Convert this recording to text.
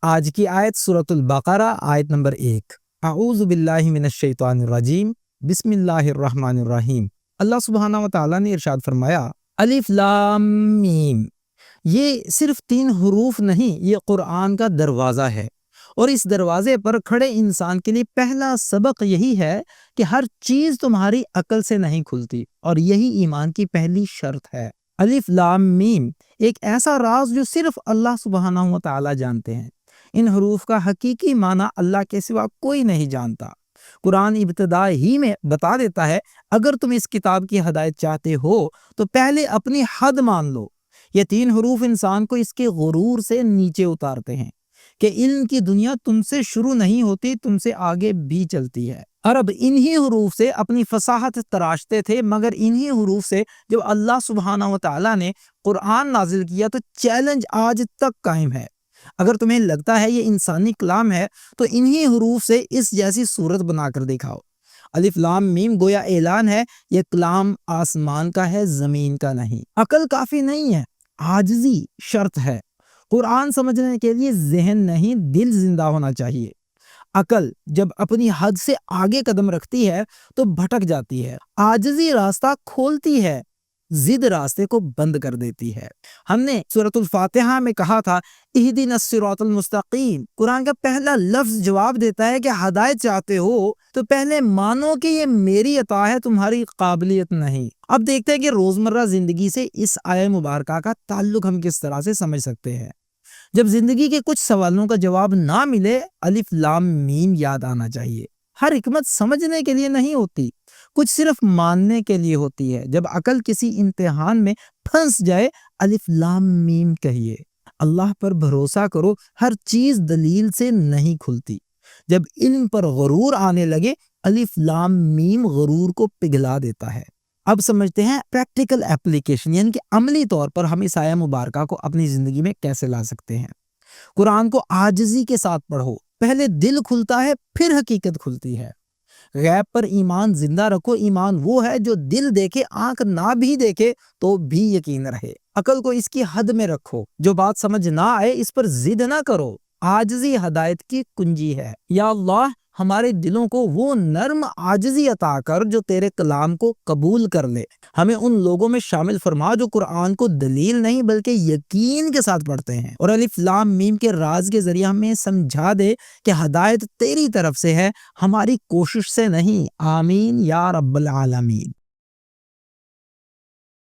آج کی آیت سورۃ البقرہ آیت نمبر 1۔ اعوذ باللہ من الشیطان الرجیم، بسم اللہ الرحمن الرحیم۔ اللہ سبحانہ و تعالیٰ نے ارشاد فرمایا، الف لام میم۔ یہ صرف 3 حروف نہیں، یہ قرآن کا دروازہ ہے، اور اس دروازے پر کھڑے انسان کے لیے پہلا سبق یہی ہے کہ ہر چیز تمہاری عقل سے نہیں کھلتی، اور یہی ایمان کی پہلی شرط ہے۔ الف لام میم ایک ایسا راز جو صرف اللہ سبحانہ و تعالیٰ جانتے ہیں۔ ان حروف کا حقیقی معنی اللہ کے سوا کوئی نہیں جانتا۔ قرآن ابتدا ہی میں بتا دیتا ہے، اگر تم اس کتاب کی ہدایت چاہتے ہو تو پہلے اپنی حد مان لو۔ یہ 3 حروف انسان کو اس کے غرور سے نیچے اتارتے ہیں کہ علم کی دنیا تم سے شروع نہیں ہوتی، تم سے آگے بھی چلتی ہے۔ عرب انہی حروف سے اپنی فصاحت تراشتے تھے، مگر انہی حروف سے جب اللہ سبحانہ و تعالیٰ نے قرآن نازل کیا تو چیلنج آج تک قائم ہے۔ اگر تمہیں لگتا ہے یہ انسانی کلام ہے تو انہی حروف سے اس جیسی صورت بنا کر دکھاؤ۔ الف لام میم گویا اعلان ہے، یہ کلام آسمان کا ہے، زمین کا نہیں۔ عقل کافی نہیں ہے، عاجزی شرط ہے۔ قرآن سمجھنے کے لیے ذہن نہیں، دل زندہ ہونا چاہیے۔ عقل جب اپنی حد سے آگے قدم رکھتی ہے تو بھٹک جاتی ہے، عاجزی راستہ کھولتی ہے، ضد راستے کو بند کر دیتی ہے۔ ہم نے سورۃ الفاتحہ میں کہا تھا، اہدنا الصراط المستقیم۔ قرآن کا پہلا لفظ جواب دیتا ہے کہ ہدایت چاہتے ہو تو پہلے مانو کہ یہ میری عطا ہے، تمہاری قابلیت نہیں۔ اب دیکھتے ہیں کہ روزمرہ زندگی سے اس آیہ مبارکہ کا تعلق ہم کس طرح سے سمجھ سکتے ہیں۔ جب زندگی کے کچھ سوالوں کا جواب نہ ملے، الف لام میم یاد آنا چاہیے۔ ہر حکمت سمجھنے کے لیے نہیں ہوتی، کچھ صرف ماننے کے لیے ہوتی ہے۔ جب عقل کسی امتحان میں پھنس جائے، الف لام میم کہیے۔ اللہ پر بھروسہ کرو، ہر چیز دلیل سے نہیں کھلتی۔ جب علم پر غرور آنے لگے، الف لام میم غرور کو پگھلا دیتا ہے۔ اب سمجھتے ہیں پریکٹیکل اپلیکیشن، یعنی کہ عملی طور پر ہم اس آیہ مبارکہ کو اپنی زندگی میں کیسے لا سکتے ہیں۔ قرآن کو عاجزی کے ساتھ پڑھو، پہلے دل کھلتا ہے پھر حقیقت کھلتی ہے۔ غیب پر ایمان زندہ رکھو، ایمان وہ ہے جو دل دیکھے آنکھ نہ بھی دیکھے تو بھی یقین رہے۔ عقل کو اس کی حد میں رکھو، جو بات سمجھ نہ آئے اس پر ضد نہ کرو۔ عاجزی ہدایت کی کنجی ہے۔ یا اللہ ہمارے دلوں کو وہ نرم عاجزی عطا کر جو تیرے کلام کو قبول کر لے۔ ہمیں ان لوگوں میں شامل فرما جو قرآن کو دلیل نہیں بلکہ یقین کے ساتھ پڑھتے ہیں، اور الف لام میم کے راز کے ذریعے ہمیں سمجھا دے کہ ہدایت تیری طرف سے ہے، ہماری کوشش سے نہیں۔ آمین یا رب العالمین۔